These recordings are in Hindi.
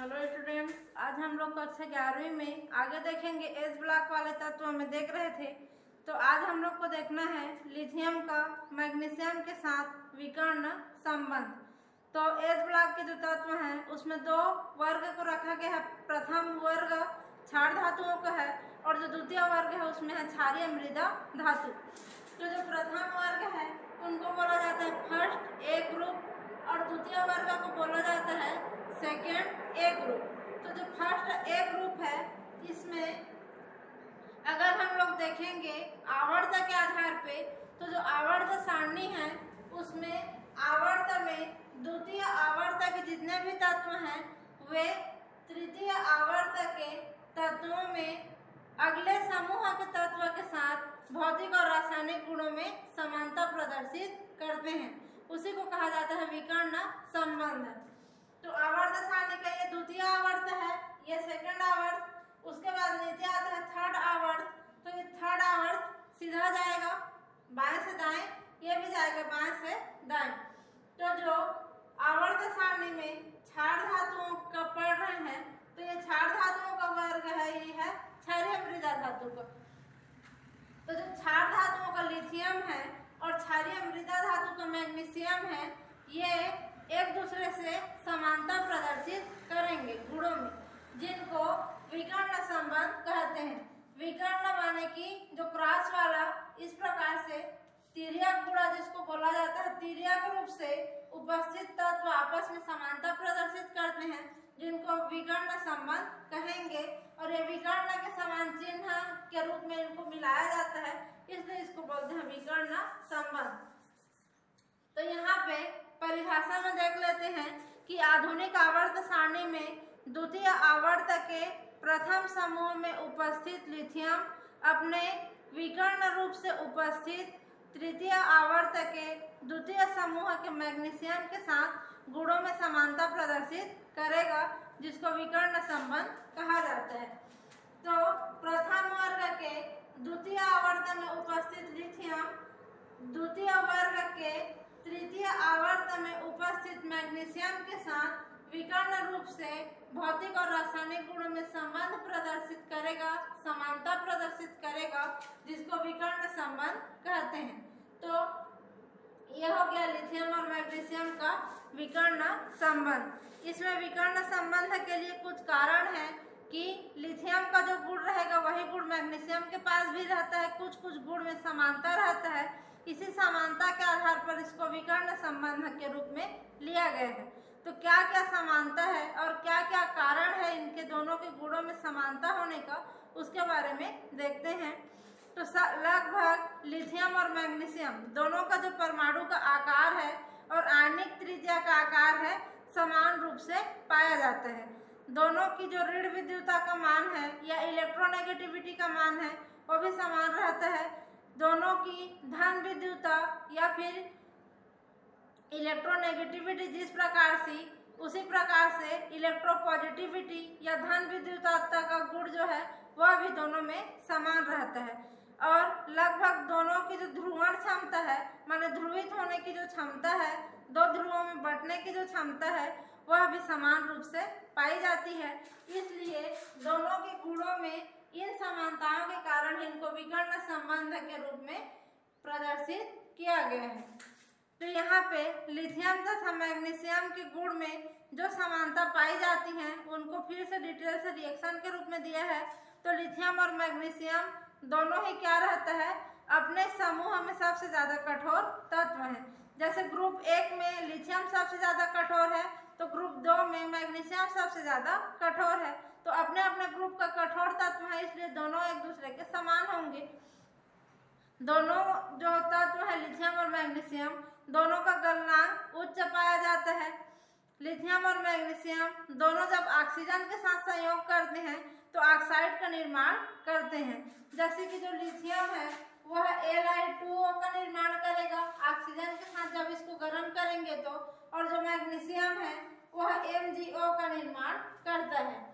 हेलो स्टूडेंट्स, आज हम लोग कक्षा 11वीं में आगे देखेंगे। एस ब्लॉक वाले तत्व में देख रहे थे, तो आज हम लोग को देखना है लिथियम का मैग्नीशियम के साथ विकर्ण संबंध। तो एस ब्लॉक के जो तत्व हैं उसमें दो वर्ग को रखा गया है। प्रथम वर्ग क्षार धातुओं का है और जो द्वितीय वर्ग है उसमें है क्षारीय मृदा धातु। तो जो प्रथम वर्ग है उनको बोला जाता है फर्स्ट ए ग्रुप और द्वितीय वर्ग को बोला जाता है सेकेंड ए ग्रुप। तो जो फर्स्ट ए ग्रुप है इसमें अगर हम लोग देखेंगे आवर्त के आधार पे, तो जो आवर्त सारणी है उसमें आवर्त में द्वितीय आवर्त के जितने भी तत्व हैं वे तृतीय आवर्त के तत्वों में अगले समूह के तत्व के साथ भौतिक और रासायनिक गुणों में समानता प्रदर्शित करते हैं। उसी को कहा जाता है विकर्ण संबंध। तो आवर्त सारणी का ये द्वितीय आवर्त है, ये सेकंड आवर्त, उसके बाद नीचे आता है थर्ड आवर्त। तो ये थर्ड आवर्त सीधा जाएगा बाएं से दाएं, ये भी जाएगा बाएं से दाएं। तो जो आवर्त सारणी में क्षार धातुओं का पढ़ रहे हैं, तो ये क्षार धातुओं का वर्ग है, ये है क्षारीय मृदा धातु का। तो जो क्षार धातुओं का लिथियम है और क्षारीय मृदा धातु का मैग्नीशियम है, ये एक दूसरे से समानता प्रदर्शित करेंगे गुणों में, जिनको विकर्ण संबंध कहते हैं। विकर्ण माने कि जो क्रॉस वाला, इस प्रकार से तिर्यक गुणा जिसको बोला जाता है, तिर्यक रूप से उपस्थित तत्व आपस में समानता प्रदर्शित करते हैं, जिनको विकर्ण संबंध कहेंगे। और ये विकर्ण के समान चिन्ह के रूप में इनको मिलाया जाता है, इसलिए इसको बोलते हैं विकर्ण संबंध। तो यहाँ पे परिभाषा में देख लेते हैं कि आधुनिक आवर्त सारणी में द्वितीय आवर्त के प्रथम समूह में उपस्थित लिथियम अपने विकर्ण रूप से उपस्थित तृतीय आवर्त के द्वितीय समूह के मैग्नीशियम के साथ गुणों में समानता प्रदर्शित करेगा, जिसको विकर्ण संबंध कहा जाता है। तो प्रथम वर्ग के द्वितीय आवर्त में उपस्थित लिथियम द्वितीय वर्ग के तृतीय आवर्त में उपस्थित मैग्नीशियम के साथ विकर्ण रूप से भौतिक और रासायनिक गुणों में संबंध प्रदर्शित करेगा, समानता प्रदर्शित करेगा, जिसको विकर्ण संबंध कहते हैं। तो यह हो गया लिथियम और मैग्नीशियम का विकर्ण संबंध। इसमें विकर्ण संबंध के लिए कुछ कारण है कि लिथियम का जो गुण रहेगा वही गुण मैग्नीशियम के पास भी रहता है, कुछ कुछ गुण में समानता रहता है। इसी समानता के आधार पर इसको विकर्ण संबंध के रूप में लिया गया है। तो क्या क्या समानता है और क्या क्या कारण है इनके दोनों के गुणों में समानता होने का, उसके बारे में देखते हैं। तो लगभग लिथियम और मैग्नीशियम दोनों का जो परमाणु का आकार है और आणविक त्रिज्या का आकार है समान रूप से पाया जाता है। दोनों की जो ऋण विद्युतता का मान है या इलेक्ट्रोनेगेटिविटी का मान है वो भी समान रहता है। दोनों की धन विद्युतता या फिर इलेक्ट्रोनेगेटिविटी जिस प्रकार से, उसी प्रकार से इलेक्ट्रोपॉजिटिविटी या धन विद्युतता का गुण जो है वह भी दोनों में समान रहता है। और लगभग दोनों की जो ध्रुवण क्षमता है, माने ध्रुवित होने की जो क्षमता है, दो ध्रुवों में बंटने की जो क्षमता है, वह भी समान रूप से पाई जाती है। इसलिए दोनों के गुणों में इन समानताओं के कारण इनको विकर्ण संबंध के रूप में प्रदर्शित किया गया है। तो यहाँ पे लिथियम तथा मैग्नीशियम के गुण में जो समानता पाई जाती हैं उनको फिर से डिटेल से रिएक्शन के रूप में दिया है। तो लिथियम और मैग्नीशियम दोनों ही क्या रहता है, अपने समूह में सबसे ज्यादा कठोर तत्व हैं। जैसे ग्रुप 1 में लिथियम सबसे ज्यादा कठोर है, तो ग्रुप 2 में मैग्नीशियम सबसे ज्यादा कठोर है। तो अपने अपने ग्रुप का कठोर तत्व है, इसलिए दोनों एक दूसरे के समान होंगे। दोनों जो तत्व है लिथियम और मैग्नीशियम, दोनों का गलनांक उच्च पाया जाता है। लिथियम और मैग्नीशियम दोनों जब ऑक्सीजन के साथ संयोग करते हैं तो ऑक्साइड का निर्माण करते हैं। जैसे कि जो लिथियम है वह Li2O का निर्माण करेगा ऑक्सीजन के साथ जब इसको गर्म करेंगे तो, और जो मैग्नीशियम है वह MgO का निर्माण करता है।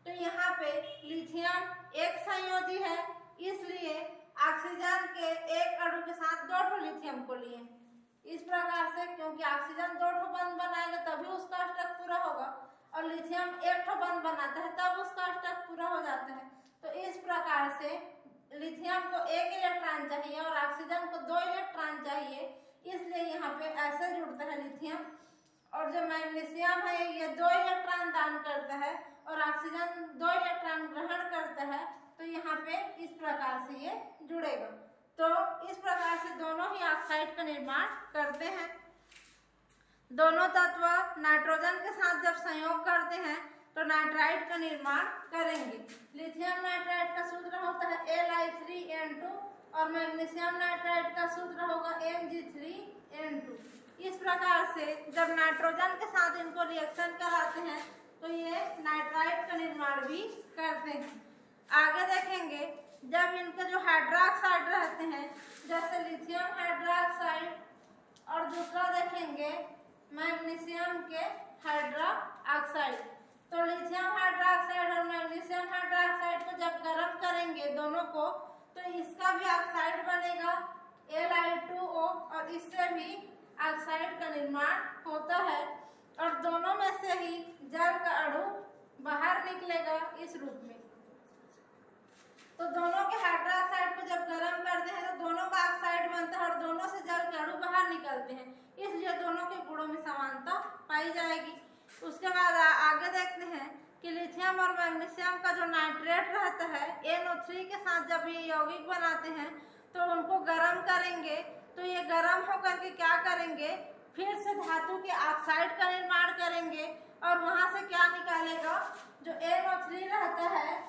तो यहाँ पे लिथियम एक संयोजी है, इसलिए ऑक्सीजन के एक अणु के साथ 2 लिथियम को लिए इस प्रकार से, क्योंकि ऑक्सीजन 2 बंध बनाएगा तभी उसका अष्टक पूरा होगा और लिथियम 1 बंध और जो मैग्नीशियम है ये 2 इलेक्ट्रॉन दान करता है और ऑक्सीजन 2 इलेक्ट्रॉन ग्रहण करता है। तो यहाँ पे इस प्रकार से ये जुड़ेगा। तो इस प्रकार से दोनों ही ऑक्साइड का निर्माण करते हैं। दोनों तत्व नाइट्रोजन के साथ जब संयोग करते हैं तो नाइट्राइड का निर्माण करेंगे। लिथियम नाइट्राइड का सूत्र होता है Li3N2 और मैग्नीशियम नाइट्राइड का सूत्र होगा Mg3N2। इस प्रकार से जब नाइट्रोजन के साथ इनको रिएक्शन कराते हैं तो ये नाइट्राइड का निर्माण भी करते हैं। आगे देखेंगे जब इनके जो हाइड्रोक्साइड रहते हैं जैसे लिथियम हाइड्रोक्साइड और दूसरा देखेंगे मैग्नीशियम के हाइड्रोक्साइड। तो लिथियम हाइड्रोक्साइड और मैग्नीशियम हाइड्रोक्साइड को जब गर्म करेंगे दोनों को तो इसका भी ऑक्साइड बनेगा Li2O और इससे भी ऑक्साइड का निर्माण होता है और दोनों में से ही जल का अणु बाहर निकलेगा इस रूप में। तो दोनों के हाइड्रोक्साइड को जब गर्म करते हैं तो दोनों का ऑक्साइड बनता है और दोनों से जल के अणु बाहर निकलते हैं, इसलिए दोनों के गुणों में समानता पाई जाएगी। उसके बाद आगे देखते हैं कि लिथियम और मैग्नीशियम का जो नाइट्रेट रहता है NO3 के साथ जब ये यौगिक बनाते हैं तो उनको गर्म करेंगे तो ये गर्म होकर के क्या करेंगे, फिर से धातु के ऑक्साइड का निर्माण करेंगे और वहां से क्या निकालेगा, जो NO3 रहता है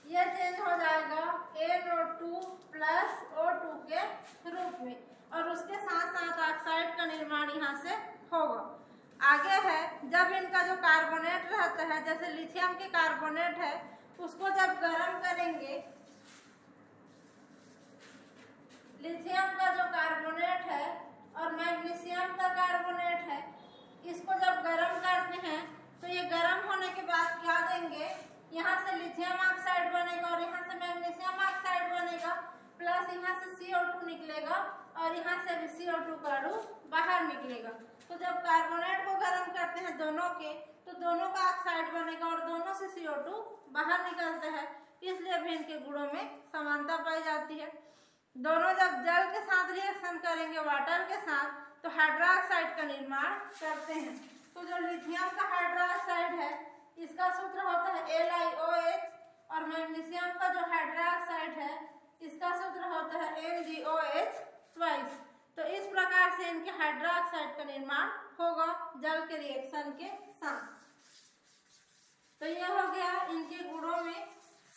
ये चेंज हो जाएगा NO2 प्लस O2 के रूप में और उसके साथ साथ ऑक्साइड का निर्माण यहाँ से होगा। आगे है जब इनका जो कार्बोनेट रहता है जैसे लिथियम के कार्बोनेट है उसको जब गर्म करेंगे, लिथियम का जो कार्बोनेट है और मैग्नीशियम का कार्बोनेट है इसको जब गर्म करते हैं तो ये गर्म होने के बाद क्या देंगे, यहाँ से लिथियम ऑक्साइड बनेगा और यहाँ से मैग्नीशियम ऑक्साइड बनेगा प्लस यहाँ से CO2 निकलेगा और यहाँ से भी CO2 का अणु बाहर निकलेगा। तो जब कार्बोनेट को गर्म करते हैं दोनों के तो दोनों का ऑक्साइड बनेगा और दोनों से CO2 बाहर निकलता है, इसलिए भी इनके गुणों में समानता पाई जाती है। दोनों जब जल के साथ रिएक्शन करेंगे वाटर के साथ तो हाइड्रोक्साइड का निर्माण करते हैं। तो जो लिथियम का हाइड्रोक्साइड है इसका सूत्र होता है LiOH और मैग्नीशियम का जो हाइड्रोक्साइड है इसका सूत्र होता है MgOH ट्वाइस। तो इस प्रकार से इनके हाइड्रोक्साइड का निर्माण होगा जल के रिएक्शन के साथ। तो यह हो गया इनके गुणों में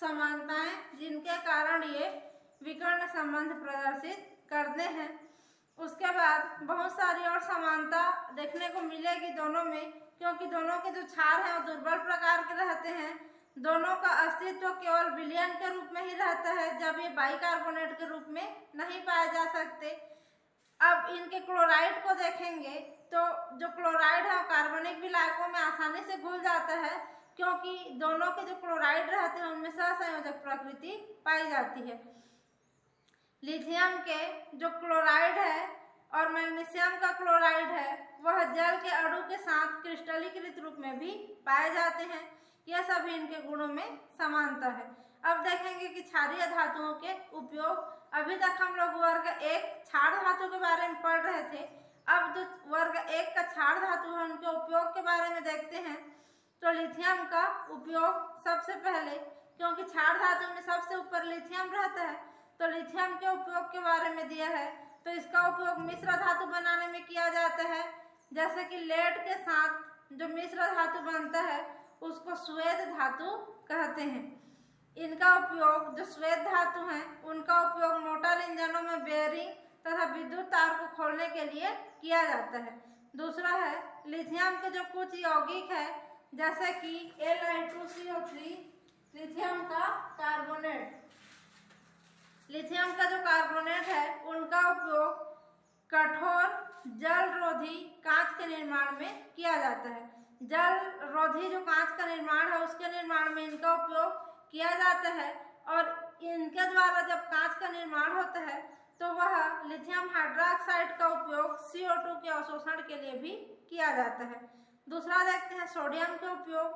समानताएं जिनके कारण ये विकर्ण संबंध प्रदर्शित करते हैं। उसके बाद बहुत सारी और समानता देखने को मिलेगी दोनों में, क्योंकि दोनों के जो क्षार हैं वो दुर्बल प्रकार के रहते हैं। दोनों का अस्तित्व केवल विलयन के रूप में ही रहता है, जब ये बाइकार्बोनेट के रूप में नहीं पाए जा सकते। अब इनके क्लोराइड को देखेंगे तो जो क्लोराइड है वो कार्बनिक विलायकों में आसानी से घुल जाता है, क्योंकि दोनों के जो क्लोराइड रहते हैं उनमें सहसंयोजक प्रकृति पाई जाती है। लिथियम के जो क्लोराइड है और मैग्नीशियम का क्लोराइड है वह जल के अणु के साथ क्रिस्टलीकृत रूप में भी पाए जाते हैं। यह सभी इनके गुणों में समानता है। अब देखेंगे कि क्षारीय धातुओं के उपयोग। अभी तक हम लोग वर्ग 1 क्षार धातु के बारे में पढ़ रहे थे। अब जो वर्ग 1 का क्षार धातु है उनके उपयोग के बारे में देखते हैं। तो लिथियम का उपयोग सबसे पहले, क्योंकि क्षार धातु में सबसे ऊपर लिथियम रहता है, तो लिथियम के उपयोग के बारे में दिया है। तो इसका उपयोग मिश्र धातु बनाने में किया जाता है। जैसे कि लेड के साथ जो मिश्र धातु बनता है उसको श्वेत धातु कहते हैं। इनका उपयोग जो श्वेत धातु हैं उनका उपयोग मोटर इंजनों में बेयरिंग तथा विद्युत तार को खोलने के लिए किया जाता है। दूसरा है लिथियम के जो कुछ यौगिक है जैसे कि Li2CO3 लिथियम का कार्बोनेट। लिथियम का जो कार्बोनेट है उनका उपयोग कठोर जल रोधी कांच के निर्माण में किया जाता है। जल रोधी जो कांच का निर्माण है उसके निर्माण में इनका उपयोग किया जाता है और इनके द्वारा जब कांच का निर्माण होता है तो वह लिथियम हाइड्रोक्साइड का उपयोग CO2 के अवशोषण के लिए भी किया जाता है। दूसरा देखते हैं सोडियम के उपयोग।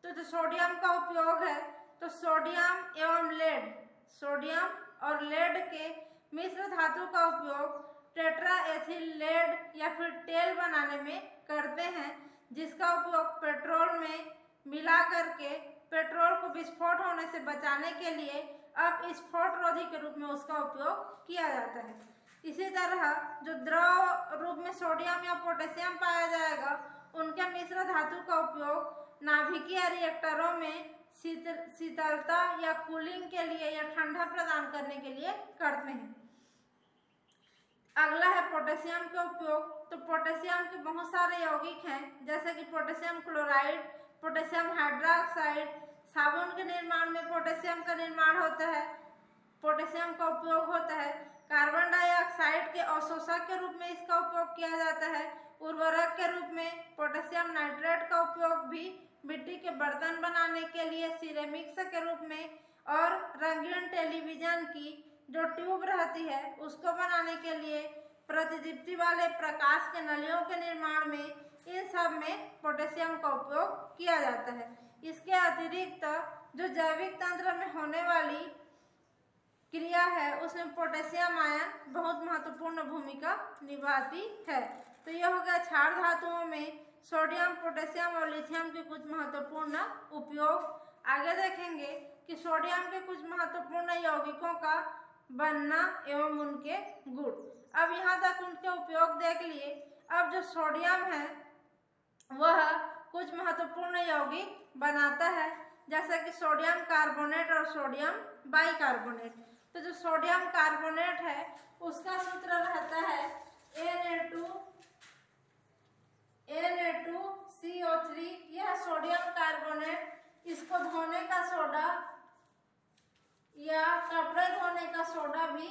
तो जो सोडियम का उपयोग है तो सोडियम एवं लेड, सोडियम और लेड के मिश्र धातु का उपयोग टेट्रा एथिलेट या फिर तेल बनाने में करते हैं, जिसका उपयोग पेट्रोल में मिला करके पेट्रोल को विस्फोट होने से बचाने के लिए अब स्फोट रोधी के रूप में उसका उपयोग किया जाता है। इसी तरह जो द्रव रूप में सोडियम या पोटेशियम पाया जाएगा, उनके मिश्र धातु का उपयोग नाभिकीय रिएक्टरों में शीतलता या कूलिंग के लिए या ठंडा प्रदान करने के लिए करते हैं। अगला है पोटेशियम का उपयोग। तो पोटेशियम के बहुत सारे यौगिक हैं, जैसे कि पोटेशियम क्लोराइड, पोटेशियम हाइड्रोक्साइड। साबुन के निर्माण में पोटेशियम का निर्माण होता है, पोटेशियम का उपयोग होता है। कार्बन डाइऑक्साइड के अवशोषक के रूप में इसका उपयोग किया जाता है। उर्वरक के रूप में पोटेशियम नाइट्रेट का उपयोग भी मिट्टी के बर्तन बनाने के लिए, सिरेमिक्स के रूप में, और रंगीन टेलीविजन की जो ट्यूब रहती है उसको बनाने के लिए, प्रतिदीप्ति वाले प्रकाश के नलियों के निर्माण में, इन सब में पोटेशियम का उपयोग किया जाता है। इसके अतिरिक्त जो जैविक तंत्र में होने वाली क्रिया है उसमें पोटेशियम आयन बहुत महत्वपूर्ण भूमिका निभाती है। तो यह हो गया क्षार धातुओं में सोडियम, पोटेशियम और लिथियम के कुछ महत्वपूर्ण उपयोग। आगे देखेंगे कि सोडियम के कुछ महत्वपूर्ण यौगिकों का बनना एवं उनके गुण। अब यहाँ तक उनके उपयोग देख लिए। अब जो सोडियम है वह कुछ महत्वपूर्ण यौगिक बनाता है, जैसे कि सोडियम कार्बोनेट और सोडियम बाइकार्बोनेट। तो जो सोडियम कार्बोनेट है उसका सूत्र रहता है Na2CO3। यह सोडियम कार्बोनेट इसको धोने का सोडा या कपड़े धोने का सोडा भी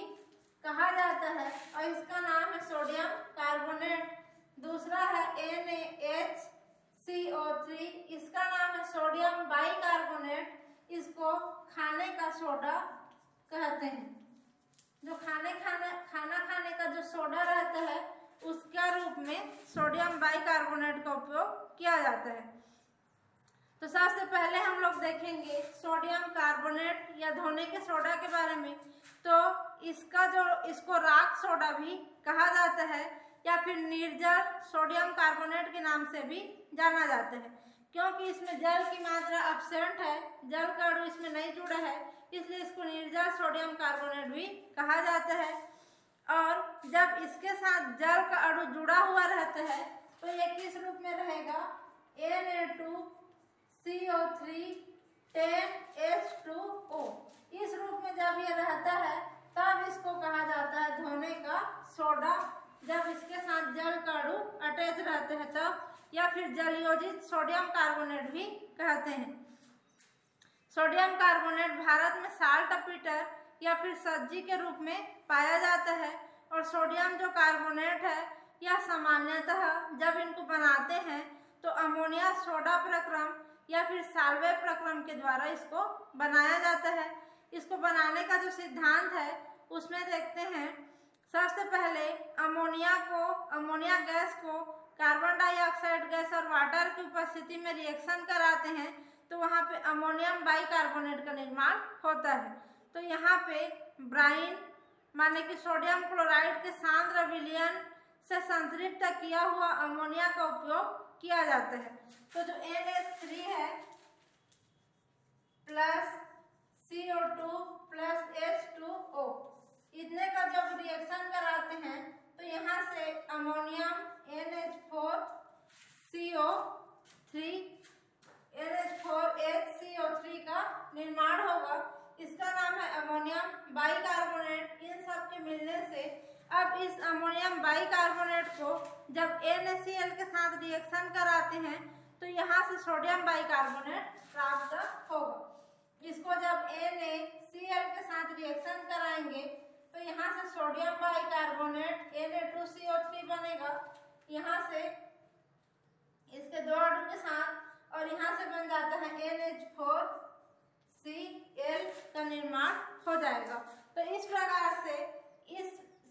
कहा जाता है और इसका नाम है सोडियम कार्बोनेट। दूसरा है NaHCO3, इसका नाम है सोडियम बाइकार्बोनेट। इसको खाने का सोडा कहते हैं। जो खाना खाने का जो सोडा रहता है उसका रूप में सोडियम बाइकार्बोनेट का उपयोग किया जाता है। तो सबसे पहले हम लोग देखेंगे सोडियम कार्बोनेट या धोने के सोडा के बारे में। तो इसको राख सोडा भी कहा जाता है या फिर निर्जल सोडियम कार्बोनेट के नाम से भी जाना जाता है, क्योंकि इसमें जल की मात्रा एब्सेंट है, जल का अणु इसमें नहीं जुड़ा है, इसलिए इसको निर्जल सोडियम कार्बोनेट भी कहा जाता है। और जब इसके साथ जल का अणु जुड़ा हुआ रहता है तो ये किस रूप में रहेगा? Na2CO3 10H2O। इस रूप में जब ये रहता है तब इसको कहा जाता है धोने का सोडा। जब इसके साथ जल का अणु अटैच रहते हैं तब, या फिर जलयोजित सोडियम कार्बोनेट भी कहते हैं। सोडियम कार्बोनेट भारत में साल्टपीटर या फिर सज्जी के रूप में पाया जाता है। और सोडियम जो कार्बोनेट है यह सामान्यतः जब इनको बनाते हैं तो अमोनिया सोडा प्रक्रम या फिर साल्वे प्रक्रम के द्वारा इसको बनाया जाता है। इसको बनाने का जो सिद्धांत है उसमें देखते हैं, सबसे पहले अमोनिया गैस को कार्बन डाइऑक्साइड गैस और वाटर की उपस्थिति में रिएक्शन कराते हैं तो वहाँ पे अमोनियम बाइकार्बोनेट का निर्माण होता है। तो यहाँ पे ब्राइन माने कि सोडियम क्लोराइड के सांद्र विलयन से संतृप्त किया हुआ अमोनिया का उपयोग किया जाता है। तो जो NH3 है प्लस CO2 प्लस H2O, इतने का जब रिएक्शन कराते हैं तो यहाँ से अमोनियम NH4HCO3 का निर्माण होगा। इसका नाम है अमोनियम बाइकार्बोनेट। इन सब के मिलने से अब इस अमोनियम बाइकार्बोनेट को जब NaCl के साथ रिएक्शन कराते हैं तो यहाँ से सोडियम बाइकार्बोनेट प्राप्त होगा। इसको जब NaCl के साथ रिएक्शन कराएंगे तो यहाँ से सोडियम बाइकार्बोनेट Na2CO3 बनेगा, यहाँ से इसके दो अणु के साथ, और यहाँ से बन जाता है NH4Cl का निर्माण हो जाएगा। तो इस प्रकार से इस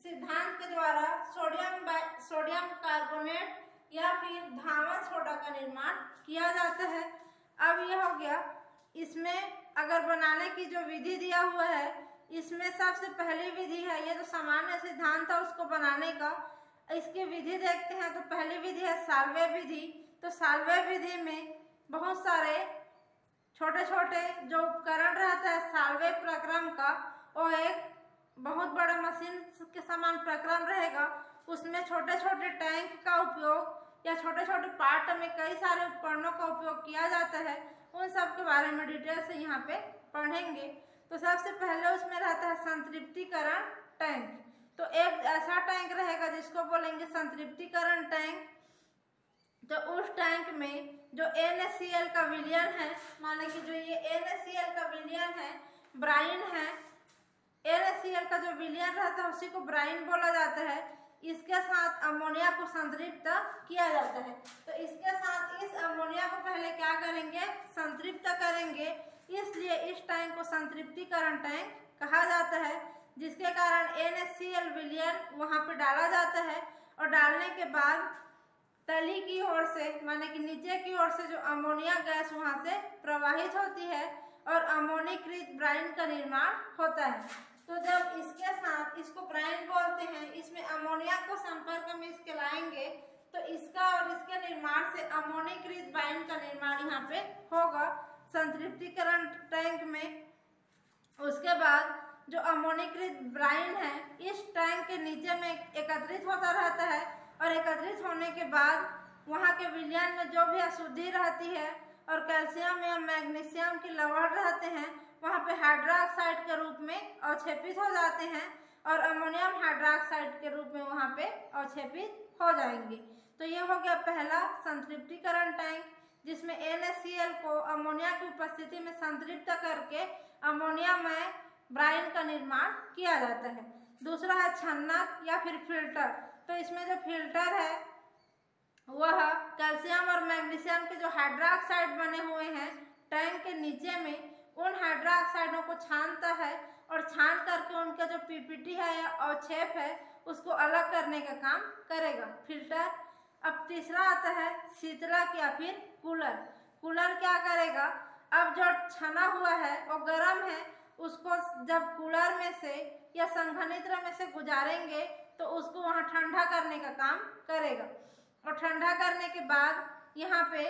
सिद्धांत के द्वारा सोडियम कार्बोनेट या फिर धावक सोडा का निर्माण किया जाता है। अब यह हो गया। इसमें अगर बनाने की जो विधि दिया हुआ है इसमें सबसे पहली विधि है, ये जो सामान्य सिद्धांत है उसको बनाने का, इसकी विधि देखते हैं। तो पहली विधि है साल्वे विधि। तो साल्वे विधि में बहुत सारे छोटे छोटे जो उपकरण रहता है साल्वे प्रक्रम का, वो एक बहुत बड़ा मशीन के समान प्रक्रम रहेगा। उसमें छोटे छोटे टैंक का उपयोग या छोटे छोटे पार्ट में कई सारे उपकरणों का उपयोग किया जाता है। उन सब के बारे में डिटेल से यहाँ पे पढ़ेंगे। तो सबसे पहले उसमें रहता है संतृप्तिकरण टैंक। तो एक ऐसा टैंक रहेगा जिसको बोलेंगे संतृप्तिकरण टैंक। तो उस टैंक में जो NaCl का विलयन है, माने कि जो ये NaCl का विलयन है, ब्राइन है, NaCl का जो विलयन रहता है उसी को ब्राइन बोला जाता है। इसके साथ अमोनिया को संतृप्त किया जाता है। तो इसके साथ इस अमोनिया को पहले क्या करेंगे, संतृप्त करेंगे। इसलिए इस टैंक को संतृप्तिकरण टैंक कहा जाता है, जिसके कारण NaCl विलयन वहां पे डाला जाता है और डालने के बाद तली की ओर से, माने कि नीचे की ओर से जो अमोनिया गैस वहां से प्रवाहित होती है और अमोनीकृत ब्राइन का निर्माण होता है। तो जब इसके साथ, इसको ब्राइन बोलते हैं, इसमें अमोनिया को संपर्क में इसके लाएंगे तो इसका और इसके निर्माण से अमोनीकृत ब्राइन का निर्माण यहाँ पे होगा संतृप्तिकरण टैंक में। उसके बाद जो अमोनीकृत ब्राइन है इस टैंक के नीचे में एकत्रित होता रहता है और एकत्रित होने के बाद वहाँ के विलयन में जो भी अशुद्धि रहती है और कैल्शियम या मैग्नीशियम के लवण रहते हैं वहाँ पे हाइड्रोक्साइड के रूप में अवक्षेपित हो जाते हैं और अमोनियम हाइड्रोक्साइड के रूप में वहाँ पे अवक्षेपित हो जाएंगे। तो ये हो गया पहला संतृप्तिकरण टैंक, जिसमें NaCl को अमोनिया की उपस्थिति में संतृप्त करके अमोनिया में ब्राइन का निर्माण किया जाता है। दूसरा है छन्नक या फिर फिल्टर। तो इसमें जो फिल्टर है वह कैल्शियम और मैग्नीशियम के जो हाइड्रोक्साइड बने हुए हैं टैंक के नीचे में, उन हाइड्रोक्साइडों को छानता है और छान करके उनका जो पीपीटी है या अवक्षेप है उसको अलग करने का काम करेगा फिल्टर। अब तीसरा आता है शीतलक या फिर कूलर। कूलर क्या करेगा, अब जो छना हुआ है वो गर्म है, उसको जब कूलर में से या संघनित्र में से गुजारेंगे तो उसको वहाँ ठंडा करने का काम करेगा। और ठंडा करने के बाद यहाँ पे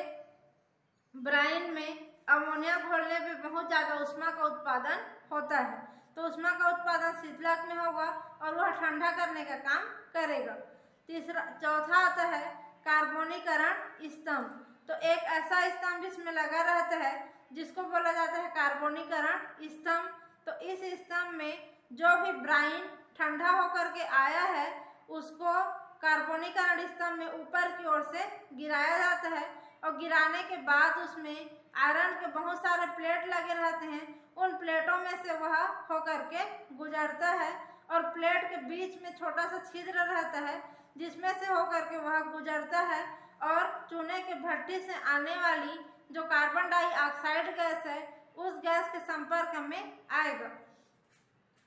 ब्राइन में अमोनिया घोलने पे बहुत ज़्यादा ऊष्मा का उत्पादन होता है। तो ऊष्मा का उत्पादन शीतलक में होगा और वह ठंडा करने का काम करेगा। चौथा आता है कार्बोनीकरण स्तंभ। तो एक ऐसा स्तंभ इसमें लगा रहता है जिसको बोला जाता है कार्बोनीकरण स्तंभ। तो इस स्तंभ में जो भी ब्राइन ठंडा होकर के आया है उसको कार्बोनीकरण स्तंभ में ऊपर की ओर से गिराया जाता है और गिराने के बाद उसमें आयरन के बहुत सारे प्लेट लगे रहते हैं। उन प्लेटों में से वह होकर के गुजरता है और प्लेट के बीच में छोटा सा छिद्र रहता है जिसमें से होकर के वह गुजरता है और चूने के भट्टी से आने वाली जो कार्बन डाइऑक्साइड गैस है उस गैस के संपर्क में आएगा।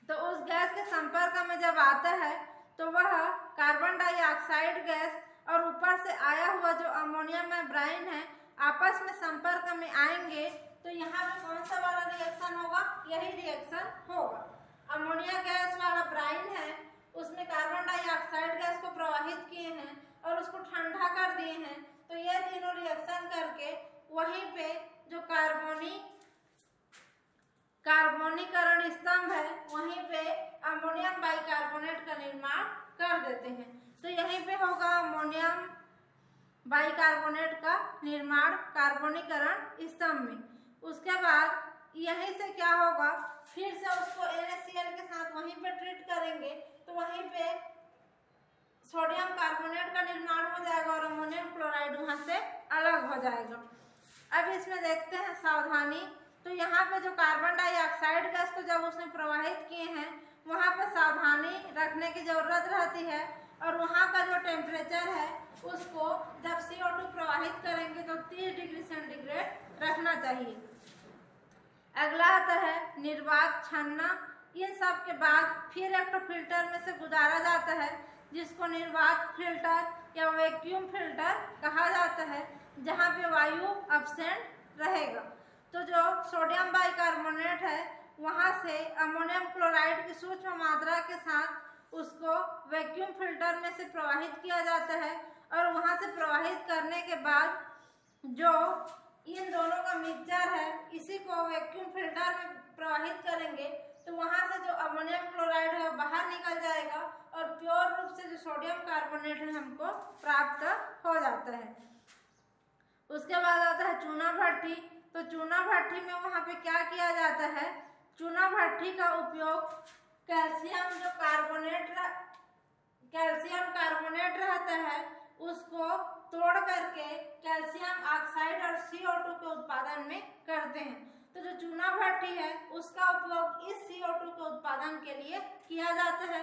तो उस गैस के संपर्क में जब आता है तो वह कार्बन डाइऑक्साइड गैस और ऊपर से आया हुआ जो अमोनिया में ब्राइन है आपस में संपर्क में आएंगे। तो यहाँ पे कौन सा वाला रिएक्शन होगा, यही रिएक्शन होगा। अमोनिया गैस वाला ब्राइन है उसमें कार्बन डाइऑक्साइड गैस को प्रवाहित किए हैं और उसको ठंडा कर दिए हैं। तो ये तीनों रिएक्शन करके वहीं पे जो कार्बोनीकरण स्तंभ है वहीं पे अमोनियम बाइकार्बोनेट का निर्माण कर देते हैं। तो यहीं पे होगा अमोनियम बाइकार्बोनेट का निर्माण कार्बोनीकरण स्तंभ में। उसके बाद यहीं से क्या होगा, फिर से उसको NaCl के साथ वहीं पे ट्रीट करेंगे तो वहीं पे सोडियम कार्बोनेट का निर्माण हो जाएगा और अमोनियम क्लोराइड वहाँ से अलग हो जाएगा। अब इसमें देखते हैं सावधानी। तो यहाँ पे जो कार्बन डाइऑक्साइड गैस को जब उसने प्रवाहित किए हैं वहाँ पे सावधानी रखने की जरूरत रहती है और वहाँ का जो टेम्परेचर है उसको जब CO2 प्रवाहित करेंगे तो 30 डिग्री सेंटीग्रेड रखना चाहिए। अगला आता है निर्वात छानना। इन सब के बाद फिर एक तो फिल्टर में से गुजारा जाता है जिसको निर्वात फिल्टर या वैक्यूम फिल्टर कहा जाता है, जहाँ पे वायु अब्सेंट रहेगा। तो जो सोडियम बाइकार्बोनेट है वहाँ से अमोनियम क्लोराइड की सूक्ष्म मात्रा के साथ उसको वैक्यूम फिल्टर में से प्रवाहित किया जाता है और वहाँ से प्रवाहित करने के बाद जो इन दोनों का मिक्सचर है इसी को वैक्यूम फिल्टर में प्रवाहित करेंगे तो वहाँ से जो अमोनियम क्लोराइड है वो बाहर निकल जाएगा और प्योर रूप से जो सोडियम कार्बोनेट है हमको प्राप्त हो जाता है। उसके बाद आता है चूना भट्ठी। तो चूना भट्ठी में वहाँ पे क्या किया जाता है, चूना भट्ठी का उपयोग कैल्शियम कार्बोनेट रहता है उसको तोड़ करके कैल्शियम ऑक्साइड और CO2 के उत्पादन में करते हैं। तो जो चूना भट्ठी है उसका उपयोग इस CO2 के उत्पादन के लिए किया जाता है।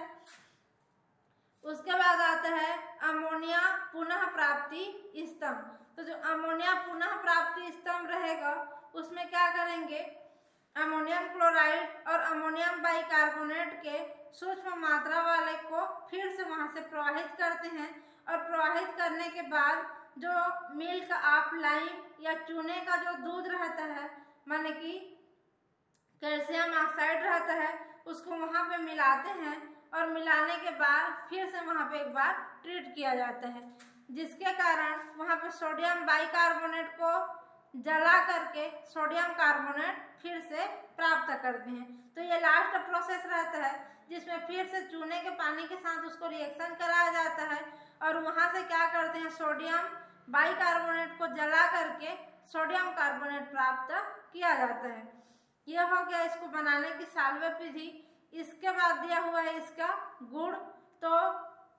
उसके बाद आता है अमोनिया पुनः प्राप्ति स्तंभ। तो जो अमोनिया पुनः प्राप्ति स्तंभ रहेगा उसमें क्या करेंगे, अमोनियम क्लोराइड और अमोनियम बाइकार्बोनेट के सूक्ष्म मात्रा वाले को फिर से वहां से प्रवाहित करते हैं और प्रवाहित करने के बाद जो मिल्क ऑफ लाइम या चूने का जो दूध रहता है माने कि कैल्शियम ऑक्साइड रहता है उसको वहां पे मिलाते हैं और मिलाने के बाद फिर से वहां पे एक बार ट्रीट किया जाता है जिसके कारण वहां पे सोडियम बाइकार्बोनेट को जला करके सोडियम कार्बोनेट फिर से प्राप्त करते हैं। तो ये लास्ट प्रोसेस रहता है जिसमें फिर से चूने के पानी के साथ उसको रिएक्शन कराया जाता है और वहां से क्या करते हैं, सोडियम बाइकार्बोनेट को जला करके सोडियम कार्बोनेट प्राप्त किया जाता है। यह हो गया इसको बनाने की साल्वे विधि। इसके बाद दिया हुआ है इसका गुण। तो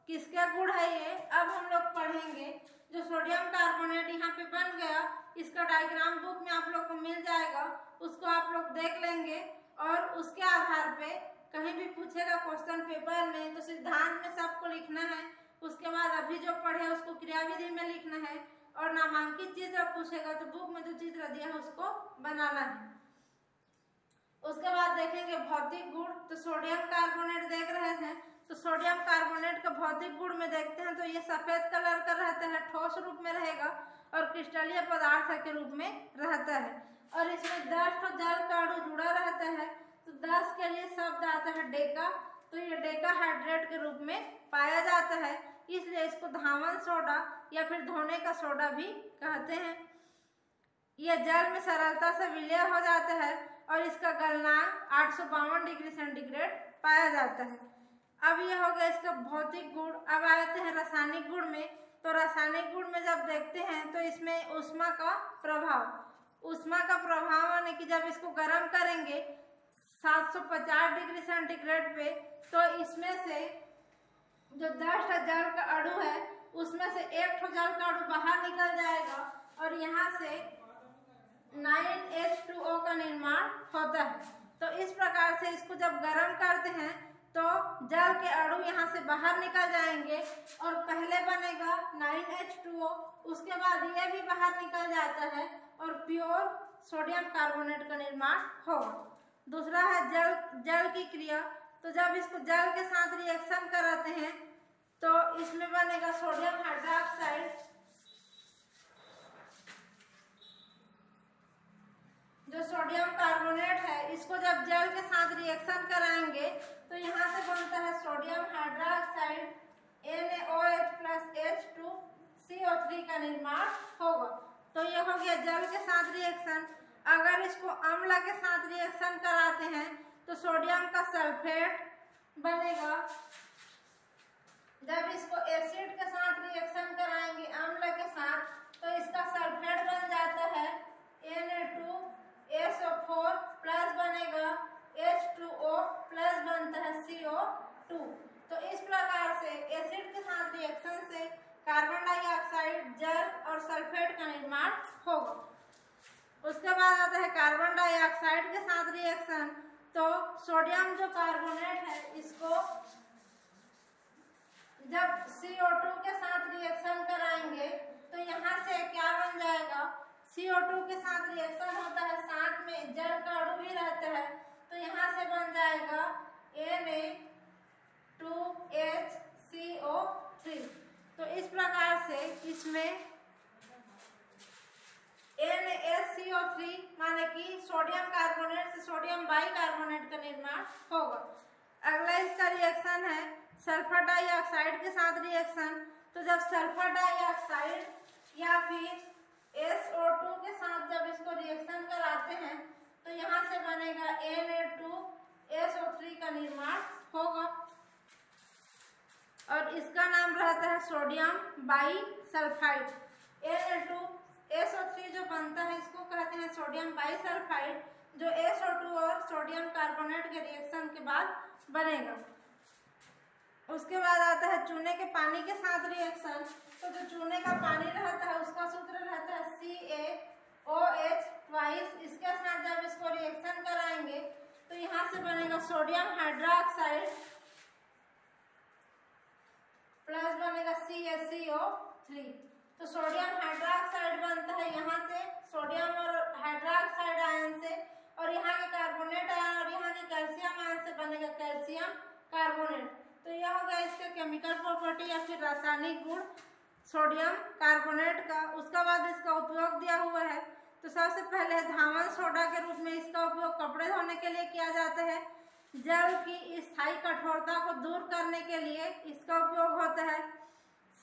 किसका गुण है ये अब हम लोग पढ़ेंगे। जो सोडियम कार्बोनेट यहाँ पे बन गया इसका डायग्राम बुक में आप लोग को मिल जाएगा, उसको आप लोग देख लेंगे और उसके आधार पे कहीं भी पूछेगा क्वेश्चन पेपर में तो सिद्धांत में सबको लिखना है। उसके बाद अभी जो पढ़े उसको क्रियाविधि में लिखना है और नामांकित चित्र पूछेगा तो बुक में जो चित्र दिया है उसको बनाना है। उसके बाद देखेंगे भौतिक गुण। तो सोडियम कार्बोनेट देख रहे हैं तो सोडियम कार्बोनेट का भौतिक गुण में देखते हैं तो ये सफेद कलर का रहता है, ठोस रूप में रहेगा और क्रिस्टलीय पदार्थ के रूप में रहता है और इसमें 10 जल का अणु जुड़ा रहता है। तो 10 के लिए शब्द आता है डेका। तो ये डेका हाइड्रेट के रूप में पाया जाता है, इसलिए इसको धावन सोडा या फिर धोने का सोडा भी कहते हैं। यह जल में सरलता से विलय हो जाता है और इसका गलनांक 852 डिग्री सेंटीग्रेड पाया जाता है। अब यह हो गया इसका भौतिक गुण। अब आते हैं रासायनिक गुण में। तो रासायनिक गुण में जब देखते हैं तो इसमें ऊष्मा का प्रभाव यानी कि जब इसको गर्म करेंगे 750 डिग्री सेंटीग्रेड पे तो इसमें से जो 10 जल का अणु है उसमें से एक जल का अणु बाहर निकल जाएगा और यहाँ से 9H2O का निर्माण होता है। तो इस प्रकार से इसको जब गर्म करते हैं तो जल के अणु यहाँ से बाहर निकल जाएंगे और पहले बनेगा 9H2O, उसके बाद ये भी बाहर निकल जाता है और प्योर सोडियम कार्बोनेट का निर्माण होगा। दूसरा है जल की क्रिया। तो जब इसको जल के साथ रिएक्शन कराते हैं तो इसमें बनेगा सोडियम हाइड्रोक्साइड। जो सोडियम कार्बोनेट है इसको जब जल के साथ रिएक्शन कराएंगे तो यहाँ से बनता है सोडियम हाइड्रोक्साइड NaOH + H2CO3 का निर्माण होगा। तो यह हो गया जल के साथ रिएक्शन। अगर इसको अम्ल के साथ रिएक्शन कराते हैं तो सोडियम का सल्फेट बनेगा। जब इसको एसिड के साथ रिएक्शन कराएंगे अम्ल के साथ तो इसका सल्फेट बन जाता है Na2SO4 प्लस बनेगा H2O प्लस बनता है CO2। तो इस प्रकार से एसिड के साथ रिएक्शन से कार्बन डाइऑक्साइड, जल और सल्फेट का निर्माण होगा। उसके बाद आता है कार्बन डाइऑक्साइड के साथ रिएक्शन। तो सोडियम जो कार्बोनेट है इसको जब CO2 के साथ रिएक्शन कराएंगे तो यहाँ से क्या बन जाएगा, CO2 के साथ रिएक्शन होता है, साथ में जल का अणु भी रहता है तो यहाँ से बन जाएगा Na2HCO3। तो इस प्रकार से इसमें NaCO3 माने कि सोडियम कार्बोनेट से सोडियम बाइकार्बोनेट का निर्माण होगा। अगला इसका रिएक्शन है सल्फर डाइऑक्साइड के साथ रिएक्शन। तो जब सल्फर डाइऑक्साइड या फिर SO2 के साथ जब इसको रिएक्शन कराते हैं तो यहाँ से बनेगा Na2SO3 का निर्माण होगा और इसका नाम रहता है सोडियम बाइसल्फाइड। Na2SO3 जो बनता है इसको कहते हैं सोडियम बाइसल्फाइड, जो SO2 और सोडियम कार्बोनेट के रिएक्शन के बाद बनेगा। उसके बाद आता है चूने के पानी के साथ रिएक्शन। तो जो चूने का पानी रहता है उसका सूत्र रहता है CaOH। इसके साथ जब इसको रिएक्शन कराएंगे तो यहाँ से बनेगा सोडियम हाइड्रोक्साइड प्लस बनेगा CaCO3। तो सोडियम हाइड्रोक्साइड बनता है यहाँ से सोडियम और हाइड्रोक्साइड आयन से, और यहाँ के कार्बोनेट आयन और यहाँ के कैल्शियम आयन से बनेगा कैल्शियम कार्बोनेट। तो यह हो गया इसका केमिकल प्रॉपर्टी या फिर रासायनिक गुण सोडियम कार्बोनेट का। उसका बाद इसका उपयोग दिया हुआ है। तो सबसे पहले धावन सोडा के रूप में इसका उपयोग कपड़े धोने के लिए किया जाता है। जल की स्थायी कठोरता को दूर करने के लिए इसका उपयोग होता है।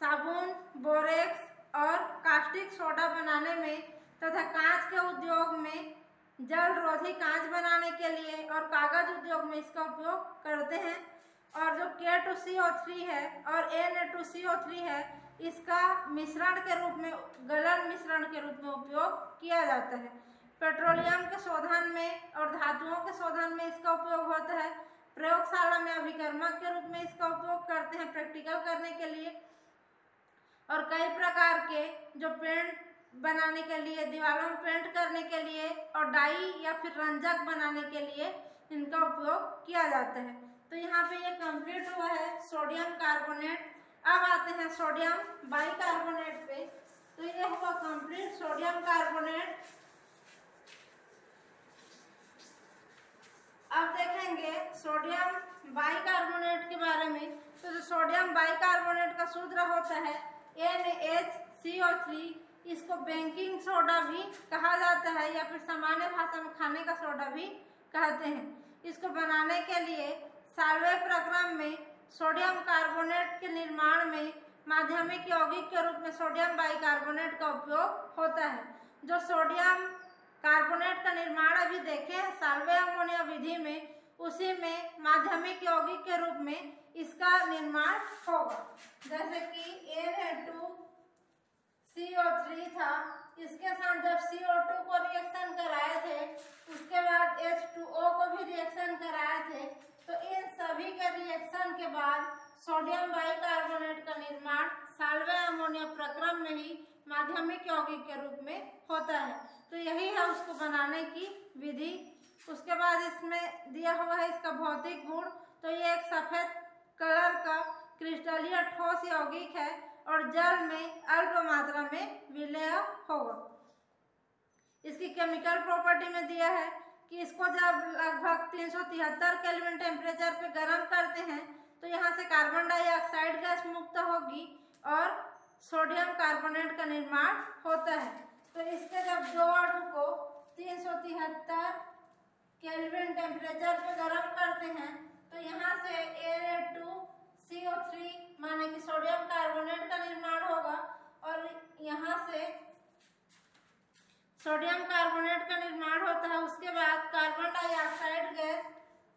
साबुन, बोरेक्स और कास्टिक सोडा बनाने में तथा कांच के उद्योग में जल रोधी कांच बनाने के लिए और कागज उद्योग में इसका उपयोग करते हैं। और जो K2CO3 है और Na2CO3 है इसका मिश्रण के रूप में, गलन मिश्रण के रूप में उपयोग किया जाता है। पेट्रोलियम के शोधन में और धातुओं के शोधन में इसका उपयोग होता है। प्रयोगशाला में अभिकर्मक के रूप में इसका उपयोग करते हैं प्रैक्टिकल करने के लिए। और कई प्रकार के जो पेंट बनाने के लिए, दीवारों में पेंट करने के लिए और डाई या फिर रंजक बनाने के लिए इनका उपयोग किया जाता है। तो यहाँ पे ये कंप्लीट हुआ है सोडियम कार्बोनेट। अब आते हैं सोडियम बाइकार्बोनेट पे। तो ये हुआ कंप्लीट सोडियम कार्बोनेट। अब देखेंगे सोडियम बाइकार्बोनेट के बारे में। तो जो सोडियम बाइकार्बोनेट का सूत्र होता है NaCO3। इसको बेकिंग सोडा भी कहा जाता है या फिर सामान्य भाषा में खाने का सोडा भी कहते हैं। इसको बनाने के लिए साल्वे प्रक्रम में सोडियम कार्बोनेट के निर्माण में माध्यमिक यौगिक के रूप में सोडियम बाइकार्बोनेट का उपयोग होता है। जो सोडियम कार्बोनेट का निर्माण अभी देखे हैं साल्वे अमोनिया विधि में, उसी में माध्यमिक यौगिक के रूप में इसका निर्माण होगा। जैसे कि Na2CO3 था, इसके साथ जब CO2 को रिएक्शन कराए थे उसके बाद H2O को भी रिएक्शन कराए थे। तो इन सभी के रिएक्शन के बाद सोडियम बाइकार्बोनेट का निर्माण साल्वे अमोनिया प्रक्रम में ही माध्यमिक यौगिक के रूप में होता है। तो यही है उसको बनाने की विधि। उसके बाद इसमें दिया हुआ है इसका भौतिक गुण। तो ये एक सफेद कलर का क्रिस्टलीय ठोस यौगिक है और जल में अल्प मात्रा में विलय होगा। इसकी केमिकल प्रॉपर्टी में दिया है कि इसको जब लगभग 373 केल्विन टेम्परेचर पे गर्म करते हैं तो यहाँ से कार्बन डाइऑक्साइड गैस मुक्त होगी और सोडियम कार्बोनेट का निर्माण होता है। तो इसके जब दो अणु को 373 केल्विन टेम्परेचर पे गर्म करते हैं तो यहाँ से Na2CO3 माने कि सोडियम कार्बोनेट का निर्माण होगा और यहाँ से सोडियम कार्बोनेट का निर्माण होता है। उसके बाद कार्बन डाइऑक्साइड गैस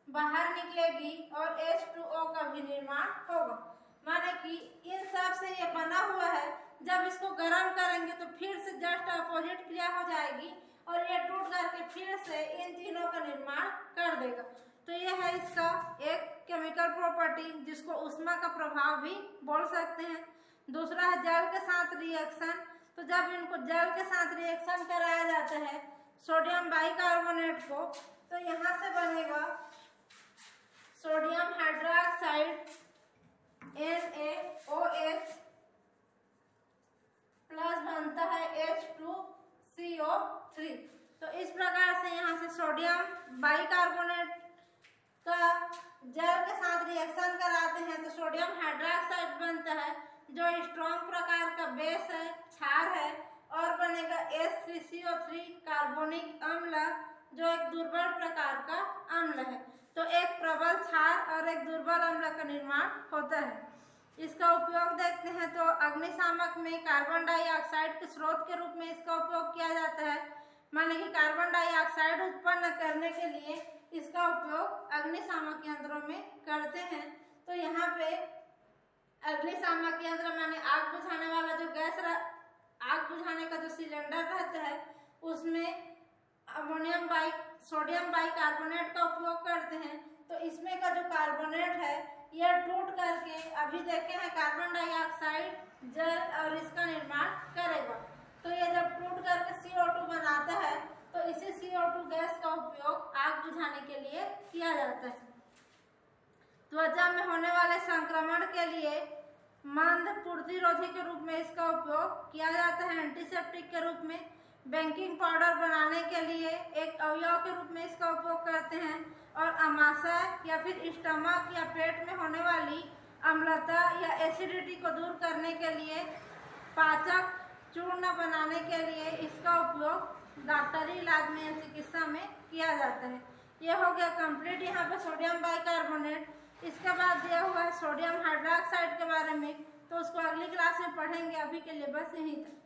बाहर निकलेगी और H2O का भी निर्माण होगा। माने कि इन सब से ये बना हुआ है। जब इसको गर्म करेंगे तो फिर से जस्ट अपोजिट क्रिया हो जाएगी और ये टूट करके फिर से इन तीनों का निर्माण कर देगा। तो ये है इसका एक केमिकल प्रॉपर्टी जिसको ऊष्मा का प्रभाव भी बोल सकते हैं। दूसरा है जल के साथ रिएक्शन। तो जब इनको जल के साथ रिएक्शन कराया जाता है सोडियम बाइकार्बोनेट को, तो यहाँ से बनेगा सोडियम हाइड्रोक्साइड NaOH प्लस बनता है H2CO3। तो इस प्रकार से यहाँ से सोडियम बाइकार्बोनेट का जल के साथ रिएक्शन कराते हैं तो सोडियम हाइड्रोक्साइड बनता है जो स्ट्रॉन्ग प्रकार का बेस है, क्षार है, और बनेगा H3CO3 कार्बोनिक अम्ल, जो एक दुर्बल प्रकार का अम्ल है। तो एक प्रबल क्षार और एक दुर्बल अम्ल का निर्माण होता है। इसका उपयोग देखते हैं तो अग्निशामक में कार्बन डाइऑक्साइड के स्रोत के रूप में इसका उपयोग किया जाता है। माने कि कार्बन डाइऑक्साइड उत्पन्न करने के लिए इसका उपयोग अग्निशामक यंत्रों में करते हैं। तो यहाँ पे अग्निशामक यंत्र माने आग बुझाने वाला जो आग बुझाने का जो सिलेंडर रहता है उसमें सोडियम बाइकार्बोनेट का उपयोग करते हैं। तो इसमें का जो कार्बोनेट है यह टूट करके अभी देखे हैं कार्बन डाइऑक्साइड जल और इसका निर्माण करेगा। तो ये जब टूट करके CO2 बनाता है तो इसी CO2 गैस का उपयोग आग बुझाने के लिए किया जाता है। त्वचा में होने वाले संक्रमण के लिए मंद प्रतिरोधी के रूप में इसका उपयोग किया जाता है। एंटीसेप्टिक के रूप में, बेकिंग पाउडर बनाने के लिए एक अवयव के रूप में इसका उपयोग करते हैं। और अमाशय या फिर स्टमक या पेट में होने वाली अम्लता या एसिडिटी को दूर करने के लिए, पाचक चूर्ण बनाने के लिए इसका उपयोग डॉक्टरी इलाज में या चिकित्सा में किया जाता है। ये हो गया कंप्लीट यहाँ पे सोडियम बाइकार्बोनेट। इसके बाद दिया हुआ है सोडियम हाइड्रोक्साइड के बारे में, तो उसको अगली क्लास में पढ़ेंगे। अभी के लिए बस यहीं तक।